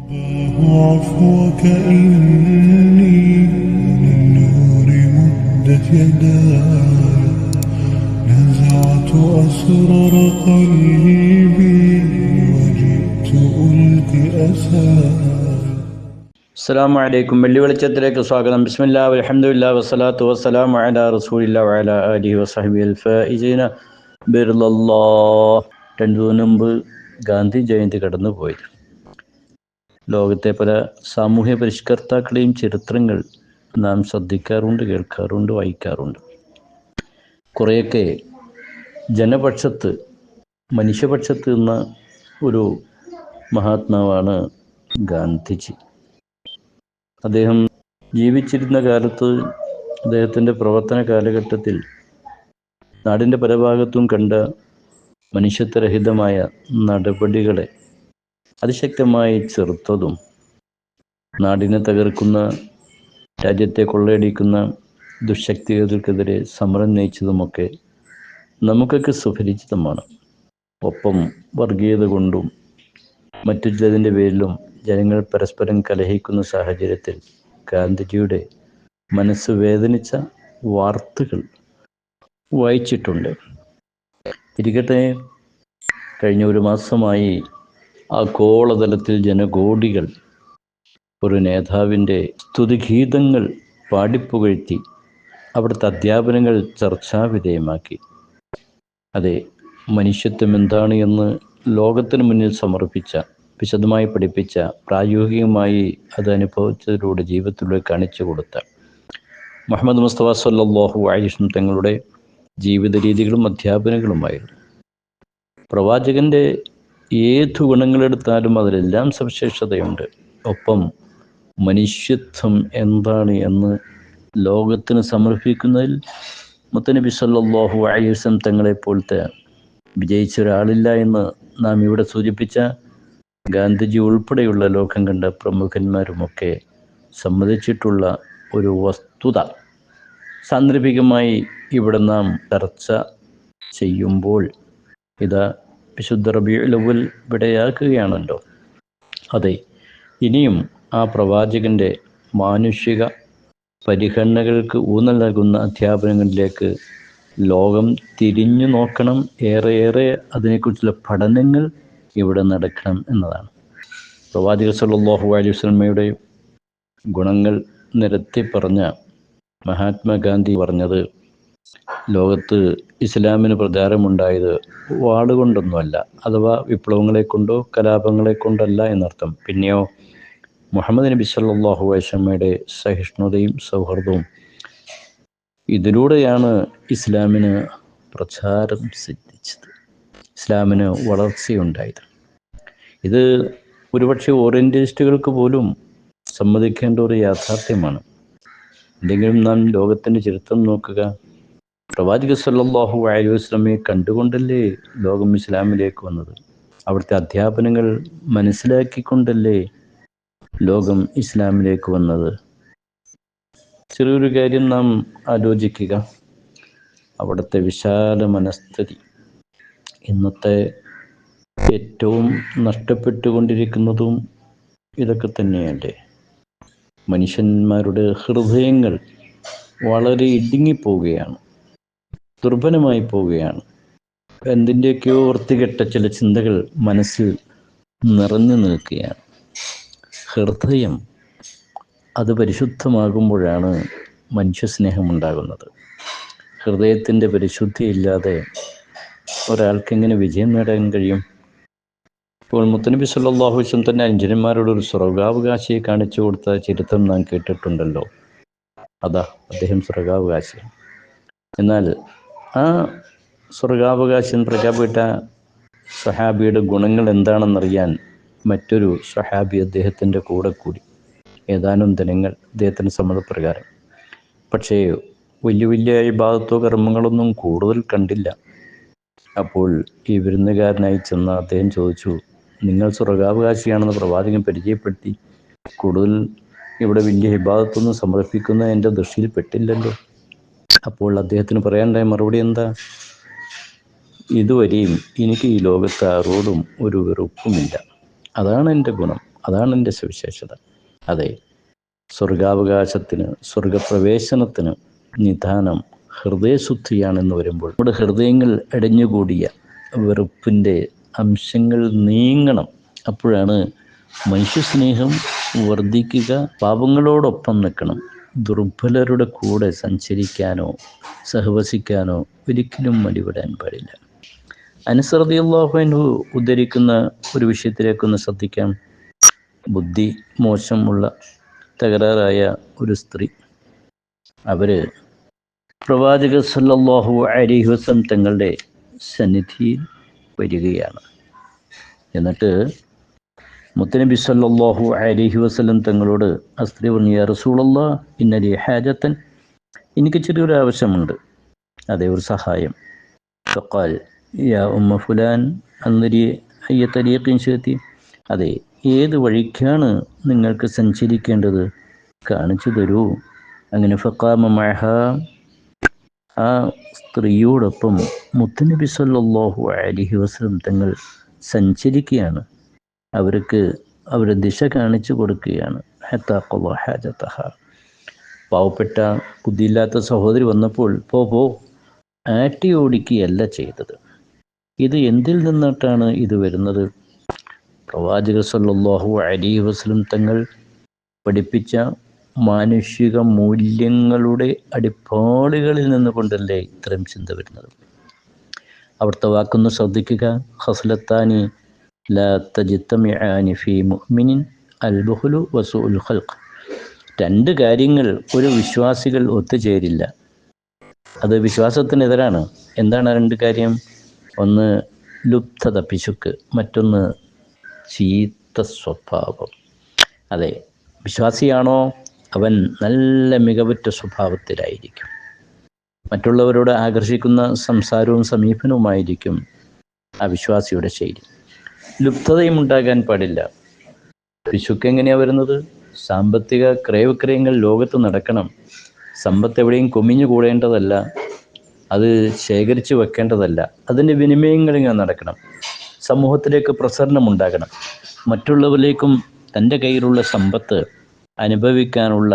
عفوك إني للنور مدت يداي نزعت أسرار قلبي وجئت ألقي أساي. അസ്സലാമു അലൈക്കും. വെള്ളി വെളിച്ചത്തിലേക്ക് സ്വാഗതം. ബിസ്മില്ലാ അൽഹംദുലില്ലാ വസ്സലാത്തു വസ്സലാമു അലാ റസൂലില്ലാ വഅലാ ആലിഹി വസഹ്ബിഹിൽ ഫായിസീന ബിർലല്ലാഹ്. 2 ദിവസം മുമ്പ് ഗാന്ധി ജയന്തി കടന്നുപോയി. ലോകത്തെ പല സാമൂഹ്യ പരിഷ്കർത്താക്കളെയും ചരിത്രങ്ങൾ നാം ശ്രദ്ധിക്കാറുണ്ട്, കേൾക്കാറുണ്ട്, വായിക്കാറുണ്ട്. കുറേയൊക്കെ ജനപക്ഷത്ത്, മനുഷ്യപക്ഷത്ത് നിന്ന ഒരു മഹാത്മാവാണ് ഗാന്ധിജി. അദ്ദേഹം ജീവിച്ചിരുന്ന കാലത്ത് അദ്ദേഹത്തിൻ്റെ പ്രവർത്തന കാലഘട്ടത്തിൽ നാടിൻ്റെ പല ഭാഗത്തും കണ്ട മനുഷ്യത്വരഹിതമായ നടപടികളെ അതിശക്തമായി ചെറുത്തതും നാടിനെ തകർക്കുന്ന, രാജ്യത്തെ കൊള്ളയടിക്കുന്ന ദുശക്തികൾക്കെതിരെ സമരം നയിച്ചതുമൊക്കെ നമുക്കൊക്കെ സുപരിചിതമാണ്. ഒപ്പം വർഗീയത കൊണ്ടും മറ്റു ചിലതിൻ്റെ പേരിലും ജനങ്ങൾ പരസ്പരം കലഹിക്കുന്ന സാഹചര്യത്തിൽ ഗാന്ധിജിയുടെ മനസ്സ് വേദനിച്ച വാർത്തകൾ വായിച്ചിട്ടുണ്ട്. ഇരിക്കട്ടെ, കഴിഞ്ഞ ഒരു മാസമായി ആഗോളതലത്തിൽ ജനകോടികൾ ഒരു നേതാവിൻ്റെ സ്തുതിഗീതങ്ങൾ പാടിപ്പുകഴ്ത്തി അവിടുത്തെ അധ്യാപനങ്ങൾ ചർച്ചാവിധേയമാക്കി. അതെ, മനുഷ്യത്വം എന്താണ് എന്ന് ലോകത്തിന് മുന്നിൽ സമർപ്പിച്ച, വിശദമായി പഠിപ്പിച്ച, പ്രായോഗികമായി അത് അനുഭവിച്ചതിലൂടെ ജീവിതത്തിലൂടെ കാണിച്ചു കൊടുത്ത മുഹമ്മദ് മുസ്തഫ സ്വല്ലല്ലാഹു അലൈഹി വസല്ലം തങ്ങളുടെ ജീവിത രീതികളും അധ്യാപനങ്ങളുമായിരുന്നു. പ്രവാചകൻ്റെ ഏതു ഗുണങ്ങളെടുത്താലും അതിലെല്ലാം സവിശേഷതയുണ്ട്. ഒപ്പം മനുഷ്യത്വം എന്താണ് എന്ന് ലോകത്തിന് സമർപ്പിക്കുന്നതിൽ മുത്തനബി സ്വല്ലല്ലാഹു അലൈഹി വസല്ലം തങ്ങളെപ്പോലത്തെ വിജയിച്ച ഒരാളില്ല എന്ന് നാം ഇവിടെ സൂചിപ്പിച്ച ഗാന്ധിജി ഉൾപ്പെടെയുള്ള ലോകം കണ്ട പ്രമുഖന്മാരുമൊക്കെ സമ്മതിച്ചിട്ടുള്ള ഒരു വസ്തുത സാന്ദർഭികമായി ഇവിടെ നാം ചർച്ച ചെയ്യുമ്പോൾ ഇതാ വിശുദ്ധ റബീഉൽ അവ്വൽ വിടയാക്കുകയാണല്ലോ. അതെ, ഇനിയും ആ പ്രവാചകൻ്റെ മാനുഷിക പരിഗണനകൾക്ക് ഊന്നൽ നൽകുന്ന അധ്യാപനങ്ങളിലേക്ക് ലോകം തിരിഞ്ഞു നോക്കണം. ഏറെയേറെ അതിനെക്കുറിച്ചുള്ള പഠനങ്ങൾ ഇവിടെ നടക്കണം എന്നതാണ്. പ്രവാചകർ സല്ലല്ലാഹു അലൈഹി വസല്ലമയുടെ ഗുണങ്ങൾ നിരത്തി പറഞ്ഞ മഹാത്മാഗാന്ധി പറഞ്ഞത്, ലോകത്ത് ഇസ്ലാമിന് പ്രചാരമുണ്ടായത് വാളുകൊണ്ടൊന്നുമല്ല, അഥവാ വിപ്ലവങ്ങളെ കൊണ്ടോ കലാപങ്ങളെ കൊണ്ടല്ല എന്നർത്ഥം. പിന്നെയോ മുഹമ്മദ് നബി സല്ലല്ലാഹു അലൈഹി വസല്ലമയുടെ സഹിഷ്ണുതയും സൗഹൃദവും ഇതിലൂടെയാണ് ഇസ്ലാമിന് പ്രചാരം സിദ്ധിച്ചത്, ഇസ്ലാമിന് വളർച്ചയുണ്ടായത്. ഇത് ഒരുപക്ഷെ ഓറിയൻ്റലിസ്റ്റുകൾക്ക് പോലും സമ്മതിക്കേണ്ട ഒരു യാഥാർത്ഥ്യമാണ്. എന്തെങ്കിലും നാം ലോകത്തിൻ്റെ ചരിത്രം നോക്കുക. പ്രവാചകർ സല്ലല്ലാഹു അലൈഹി വസല്ലമയെ കണ്ടുകൊണ്ടല്ലേ ലോകം ഇസ്ലാമിലേക്ക് വന്നത്. അവിടുത്തെ അധ്യാപനങ്ങൾ മനസ്സിലാക്കിക്കൊണ്ടല്ലേ ലോകം ഇസ്ലാമിലേക്ക് വന്നത്. ചെറിയൊരു കാര്യം നാം ആലോചിക്കുക. അവിടുത്തെ വിശാല മനസ്ഥിതി ഇന്നത്തെ ഏറ്റവും നഷ്ടപ്പെട്ടുകൊണ്ടിരിക്കുന്നതും ഇതൊക്കെ തന്നെയല്ലേ. മനുഷ്യന്മാരുടെ ഹൃദയങ്ങൾ വളരെ ഇടുങ്ങിപ്പോവുകയാണ്, ദുർബലമായി പോവുകയാണ്. എന്തിൻ്റെയൊക്കെയോ വൃത്തികെട്ട ചില ചിന്തകൾ മനസ്സിൽ നിറഞ്ഞു നിൽക്കുകയാണ്. ഹൃദയം അത് പരിശുദ്ധമാകുമ്പോഴാണ് മനുഷ്യസ്നേഹമുണ്ടാകുന്നത്. ഹൃദയത്തിൻ്റെ പരിശുദ്ധിയില്ലാതെ ഒരാൾക്കെങ്ങനെ വിജയം നേടാൻ കഴിയും? ഇപ്പോൾ മുത്തനബി സല്ലല്ലാഹു അലൈഹി വസല്ലം തന്നെ അനുചരന്മാരോട് ഒരു സ്വർഗാവകാശിയെ കാണിച്ചു കൊടുത്ത ചരിത്രം നാം കേട്ടിട്ടുണ്ടല്ലോ. അതാ അദ്ദേഹം സ്വർഗാവകാശി. എന്നാൽ ആ സ്വർഗാവകാശം പ്രഖ്യാപിച്ച സ്വഹാബിയുടെ ഗുണങ്ങൾ എന്താണെന്നറിയാൻ മറ്റൊരു സ്വഹാബി അദ്ദേഹത്തിൻ്റെ കൂടെ കൂടി ഏതാനും ദിനങ്ങൾ അദ്ദേഹത്തിൻ്റെ സമ്മതപ്രകാരം. പക്ഷേ വലിയ വലിയ ഇബാദത്തോ കർമ്മങ്ങളൊന്നും കൂടുതൽ കണ്ടില്ല. അപ്പോൾ ഈ വിരുന്നുകാരനായി ചെന്ന അദ്ദേഹം ചോദിച്ചു, നിങ്ങൾ സ്വർഗാവകാശിയാണെന്ന് പ്രവാചകൻ പരിചയപ്പെടുത്തി, കൂടുതൽ ഇവിടെ വലിയ ഇബാദത്തൊന്നും സമർപ്പിക്കുന്ന എൻ്റെ ദൃഷ്ടിയിൽ പെട്ടില്ലല്ലോ. അപ്പോൾ അദ്ദേഹത്തിന് പറയാനുണ്ടായ മറുപടി എന്താ? ഇതുവരെയും എനിക്ക് ഈ ലോകത്ത് ആരോടും ഒരു വെറുപ്പുമില്ല. അതാണ് എൻ്റെ ഗുണം. അതാണ് എൻ്റെ സവിശേഷത. അതെ, സ്വർഗാവകാശത്തിന്, സ്വർഗപ്രവേശനത്തിന് നിദാനം ഹൃദയശുദ്ധിയാണെന്ന് വരുമ്പോൾ നമ്മുടെ ഹൃദയങ്ങൾ അടിഞ്ഞുകൂടിയ വെറുപ്പിൻ്റെ അംശങ്ങൾ നീങ്ങണം. അപ്പോഴാണ് മനുഷ്യസ്നേഹം വർദ്ധിക്കുക. പാപങ്ങളോടൊപ്പം നിൽക്കണം. ദുർബലരുടെ കൂടെ സഞ്ചരിക്കാനോ സഹവസിക്കാനോ ഒരിക്കലും മടിപെടാൻ പാടില്ല. അനസ് റളിയല്ലാഹു അൻഹു ഉദ്ധരിക്കുന്ന ഒരു വിഷയത്തിലേക്കൊന്ന് ശ്രദ്ധിക്കാം. ബുദ്ധി മോശമുള്ള തകരാറായ ഒരു സ്ത്രീ, അവർ പ്രവാചക സല്ലല്ലാഹു അലൈഹി വസല്ലം തങ്ങളുടെ സന്നിധിയിൽ വരികയാണ്. എന്നിട്ട് മുത്തനബി സല്ലല്ലാഹു അലൈഹി വസല്ലം തങ്ങളോട് ആ സ്ത്രീ പറഞ്ഞു, യാ റസൂലല്ലാഹ് ഇന്നലി ഹാജത്തൻ, എനിക്ക് ചെറിയൊരു ആവശ്യമുണ്ട്, അതേ ഒരു സഹായം. ഫഖാൽ യാ ഉമ്മ ഫുലാൻ അന്നരി അയ്യ തരീഖിൻ ശിഅതി, അതെ, ഏത് വഴിക്കാണ് നിങ്ങൾക്ക് സഞ്ചരിക്കേണ്ടത്, കാണിച്ചു തരൂ. അങ്ങനെ ഫഖാമ മഅഹ, ആ സ്ത്രീയോടൊപ്പം മുത്തനബി സല്ലല്ലാഹു അലൈഹി വസല്ലം തങ്ങൾ സഞ്ചരിക്കുകയാണ്. അവർക്ക് അവരുടെ ദിശ കാണിച്ചു കൊടുക്കുകയാണ്. ഹത്താ ഖളാ ഹാജതഹ. പാവപ്പെട്ട ബുദ്ധിയില്ലാത്ത സഹോദരി വന്നപ്പോൾ പോ ആട്ടി ഓടിക്കുകയല്ല ചെയ്തത്. ഇത് എന്തിൽ നിന്നിട്ടാണ് ഇത് വരുന്നത്? പ്രവാചകർ സല്ലല്ലാഹു അലൈഹി വസല്ലം തങ്ങൾ പഠിപ്പിച്ച മാനുഷിക മൂല്യങ്ങളുടെ അടിപ്പാടുകളിൽ നിന്നുകൊണ്ടല്ലേ ഇത്തരം ചിന്ത വരുന്നത്. അവിടുത്തെ വാക്കൊന്ന് ശ്രദ്ധിക്കുക. ഖസ്ലത്താനി ലാ തജ്തമിഅനി ഫീ മുഅ്മിനിൻ അൽ ബുഖ്ലു വസൂഉൽ ഖൽഖ്. രണ്ട് കാര്യങ്ങൾ ഒരു വിശ്വാസികൾ ഒത്തുചേരില്ല, അത് വിശ്വാസത്തിനെതിരാണ്. എന്താണ് ആ രണ്ട് കാര്യം? ഒന്ന് ലുബ്ധത, പിശുക്ക്. മറ്റൊന്ന് ചീത്ത സ്വഭാവം. അതെ, വിശ്വാസിയാണോ അവൻ നല്ല മികവുറ്റ സ്വഭാവത്തിലായിരിക്കും. മറ്റുള്ളവരോട് ആകർഷിക്കുന്ന സംസാരവും സമീപനവുമായിരിക്കും ആ വിശ്വാസിയുടെ ശൈലി. ലുബ്ധതയും ഉണ്ടാകാൻ പാടില്ല. പിശുക്ക് എങ്ങനെയാണ് വരുന്നത്? സാമ്പത്തിക ക്രയവിക്രയങ്ങൾ ലോകത്ത് നടക്കണം. സമ്പത്ത് എവിടെയും കൊമിഞ്ഞു കൂടേണ്ടതല്ല, അത് ശേഖരിച്ചു വെക്കേണ്ടതല്ല. അതിൻ്റെ വിനിമയങ്ങൾ ഇങ്ങനെ നടക്കണം. സമൂഹത്തിലേക്ക് പ്രസരണമുണ്ടാകണം. മറ്റുള്ളവരിലേക്കും തൻ്റെ കയ്യിലുള്ള സമ്പത്ത് അനുഭവിക്കാനുള്ള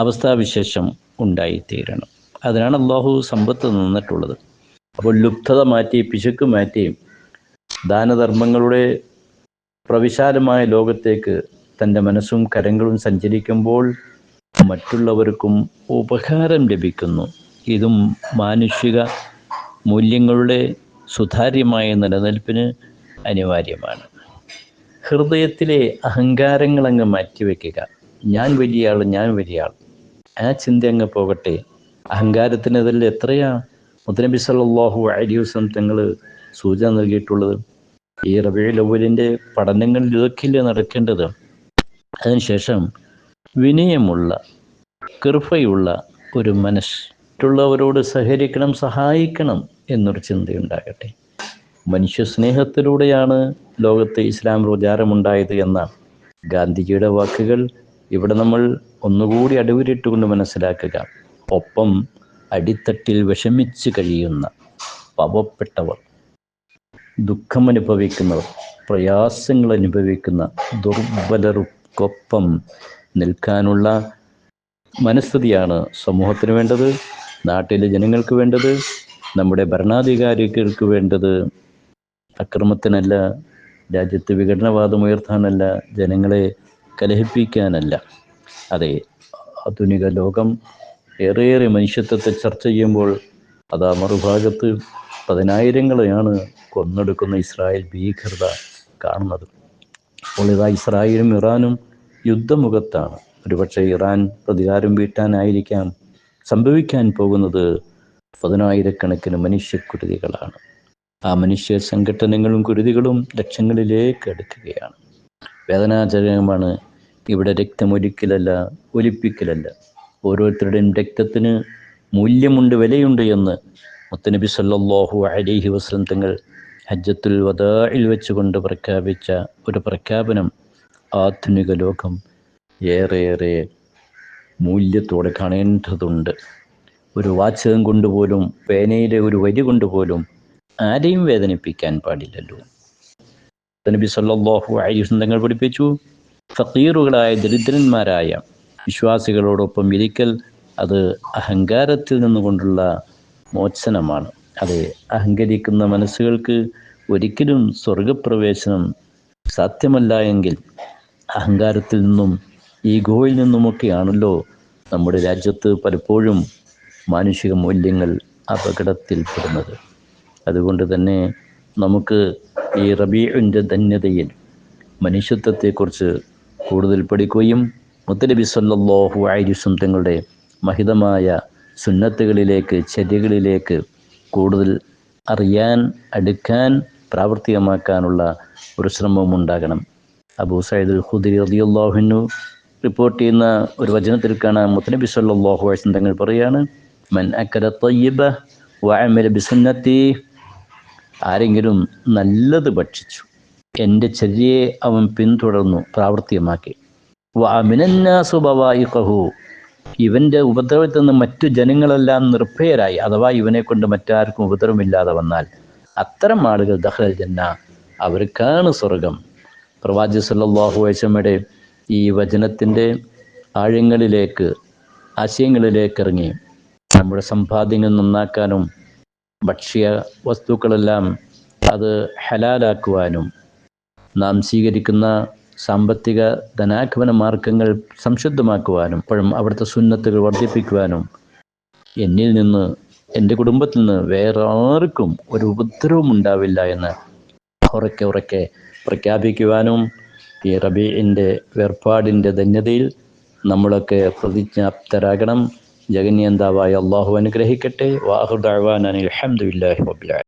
അവസ്ഥാവിശേഷം ഉണ്ടായിത്തീരണം. അതിനാണ് അള്ളാഹു സമ്പത്ത് നിന്നിട്ടുള്ളത്. അപ്പോൾ ലുബ്ധത മാറ്റി, പിശുക്ക് മാറ്റി, ദാനധർമ്മങ്ങളുടെ പ്രവിശാലമായ ലോകത്തേക്ക് തൻ്റെ മനസ്സും കരങ്ങളും സഞ്ചരിക്കുമ്പോൾ മറ്റുള്ളവർക്കും ഉപകാരം ലഭിക്കുന്നു. ഇതും മാനുഷിക മൂല്യങ്ങളുടെ സുതാര്യമായ നിലനിൽപ്പിന് അനിവാര്യമാണ്. ഹൃദയത്തിലെ അഹങ്കാരങ്ങളങ്ങ് മാറ്റിവെക്കുക. ഞാൻ വലിയ ആൾ, ഞാൻ വലിയ ആൾ, ആ ചിന്ത അങ്ങ് പോകട്ടെ. അഹങ്കാരത്തിനെതിരെ എത്രയാ മുത്തനബി സല്ലല്ലാഹു അലൈഹി വസല്ലം തങ്ങൾ സൂചന നൽകിയിട്ടുള്ളത്. ഈ റബീഉൽ അവ്വലിൻ്റെ പഠനങ്ങളിൽ ഇതൊക്കെയല്ലേ നടക്കേണ്ടത്. അതിനുശേഷം വിനയമുള്ള, കൃപയുള്ള ഒരു മറ്റുള്ളവരോട് സഹകരിക്കണം, സഹായിക്കണം എന്നൊരു ചിന്തയുണ്ടാകട്ടെ. മനുഷ്യ സ്നേഹത്തിലൂടെയാണ് ലോകത്ത് ഇസ്ലാം പ്രചാരമുണ്ടായത് എന്ന ഗാന്ധിജിയുടെ വാക്കുകൾ ഇവിടെ നമ്മൾ ഒന്നുകൂടി അടിവരിട്ടുകൊണ്ട് മനസ്സിലാക്കുക. ഒപ്പം അടിത്തട്ടിൽ വിഷമിച്ച് കഴിയുന്ന പാവപ്പെട്ടവർ, ദുഃഖമനുഭവിക്കുന്നവർ, പ്രയാസങ്ങൾ അനുഭവിക്കുന്ന ദുർബലർക്കൊപ്പം നിൽക്കാനുള്ള മനസ്ഥിതിയാണ് സമൂഹത്തിന് വേണ്ടത്, നാട്ടിലെ ജനങ്ങൾക്ക് വേണ്ടത്, നമ്മുടെ ഭരണാധികാരികൾക്ക് വേണ്ടത്. അക്രമത്തിനല്ല, രാജ്യത്ത് വിഘടനവാദം ഉയർത്താനല്ല, ജനങ്ങളെ കലഹിപ്പിക്കാനല്ല. അതെ, ആധുനിക ലോകം ഏറെയേറെ മനുഷ്യത്വത്തെ ചർച്ച ചെയ്യുമ്പോൾ അതാ മറുഭാഗത്ത് പതിനായിരങ്ങളെയാണ് കൊന്നൊടുക്കുന്ന ഇസ്രായേൽ ഭീകരത കാണുന്നത്. അപ്പോൾ ഇതാ ഇസ്രായേലും ഇറാനും യുദ്ധമുഖത്താണ്. ഒരുപക്ഷെ ഇറാൻ പ്രതികാരം വീട്ടാനായിരിക്കാം സംഭവിക്കാൻ പോകുന്നത് പതിനായിരക്കണക്കിന് മനുഷ്യക്കുരുതികളാണ്. ആ മനുഷ്യ സംഘടനകളും കുരുതികളും ലക്ഷങ്ങളിലേക്ക് അടുക്കുകയാണ്. വേദനാജനകമാണ്. ഇവിടെ രക്തമൊലിക്കലല്ല, ഒലിപ്പിക്കലല്ല. ഓരോരുത്തരുടെയും രക്തത്തിന് മൂല്യമുണ്ട്, വിലയുണ്ട് എന്ന് മുത്തനബി സല്ലല്ലാഹു അലൈഹി വസല്ലം തങ്ങൾ ഹജ്ജത്തുൽ വദാഇൽ വെച്ചുകൊണ്ട് പ്രഖ്യാപിച്ച ഒരു പ്രഖ്യാപനം ആധുനിക ലോകം ഏറെയേറെ മൂല്യത്തോടെ കാണേണ്ടതുണ്ട്. ഒരു വാചകം കൊണ്ടുപോലും, പേനയിലെ ഒരു വരി കൊണ്ടുപോലും ആരെയും വേദനിപ്പിക്കാൻ പാടില്ലല്ലോ. നബി സല്ലല്ലാഹു അലൈഹി വസല്ലം തങ്ങൾ പഠിപ്പിച്ചു, ഫക്കീറുകളായ ദരിദ്രന്മാരായ വിശ്വാസികളോടൊപ്പം ഇരിക്കൽ അത് അഹങ്കാരത്തിൽ നിന്നുകൊണ്ടുള്ള മോചനമാണ്. അത് അഹങ്കരിക്കുന്ന മനസ്സുകൾക്ക് ഒരിക്കലും സ്വർഗപ്രവേശനം സാധ്യമല്ല എങ്കിൽ അഹങ്കാരത്തിൽ നിന്നും ഈഗോയിൽ നിന്നുമൊക്കെയാണല്ലോ നമ്മുടെ രാജ്യത്ത് പലപ്പോഴും മാനുഷിക മൂല്യങ്ങൾ അപകടത്തിൽപ്പെടുന്നത്. അതുകൊണ്ട് തന്നെ നമുക്ക് ഈ റബീഉൻ്റെ ധന്യതയിൽ മനുഷ്യത്വത്തെക്കുറിച്ച് കൂടുതൽ പഠിക്കുകയും മുത്തനബി സല്ലല്ലാഹു അലൈഹി വസല്ലം തങ്ങളുടെ മഹിതമായ സുന്നത്തുകളിലേക്ക്, ചര്യകളിലേക്ക് കൂടുതൽ അറിയാൻ, അടുക്കാൻ, പ്രാവർത്തികമാക്കാനുള്ള ഒരു ശ്രമവും ഉണ്ടാകണം. അബൂ സഈദ് അൽ ഖുദ്രി റളിയല്ലാഹു അൻഹു റിപ്പോർട്ട് ചെയ്യുന്ന ഒരു വചനത്തിൽ കാണാം, മുത്തനബി സല്ലല്ലാഹു അലൈഹി വസല്ലം തങ്ങൾ പറയാണ്, മൻ അക്കല തയ്യിബ വഅമല ബിസുന്നത്തി, ആരെങ്കിലും നല്ലത് ഭക്ഷിച്ചു, എൻ്റെ ചര്യയെ അവൻ പിന്തുടർന്നു, പ്രാവർത്തികമാക്കി, വഅമിനന്നാസു ബവായിഖഹു, ഇവൻ്റെ ഉപദ്രവത്തിൽ നിന്ന് മറ്റു ജനങ്ങളെല്ലാം നിർഭയരായി, അഥവാ ഇവനെ കൊണ്ട് മറ്റാർക്കും ഉപദ്രവമില്ലാതെ വന്നാൽ അത്തരം ആളുകൾ ദഖലൽ ജന്ന, അവർക്കാണ് സ്വർഗം. പ്രവാചകൻ സല്ലല്ലാഹു അലൈഹി വസല്ലമയുടെ ഈ വചനത്തിൻ്റെ ആഴങ്ങളിലേക്ക്, ആശയങ്ങളിലേക്ക് ഇറങ്ങി നമ്മുടെ സമ്പാദ്യങ്ങൾ നന്നാക്കാനും ഭക്ഷ്യ വസ്തുക്കളെല്ലാം അത് ഹലാലാക്കുവാനും നാം സ്വീകരിക്കുന്ന സാമ്പത്തിക ധനാഗമന മാർഗങ്ങൾ സംശുദ്ധമാക്കുവാനും അപ്പോഴും അവിടുത്തെ സുന്നത്തുകൾ വർദ്ധിപ്പിക്കുവാനും എന്നിൽ നിന്ന്, എൻ്റെ കുടുംബത്തിൽ നിന്ന് വേറെ ആർക്കും ഒരു ഉപദ്രവം ഉണ്ടാവില്ല എന്ന് ഉറക്കെ ഉറക്കെ പ്രഖ്യാപിക്കുവാനും ഈ റബീഇൻ്റെ വേർപാടിൻ്റെ ധന്യതയിൽ നമ്മളൊക്കെ പ്രതിജ്ഞാപ്തരാകണം. ജഗന്യന്താവായ അള്ളാഹു അനുഗ്രഹിക്കട്ടെ. വാഹിറു ദഅ്വാനാ അൽഹംദുലില്ലാഹി റബ്ബിൽ ആലമീൻ.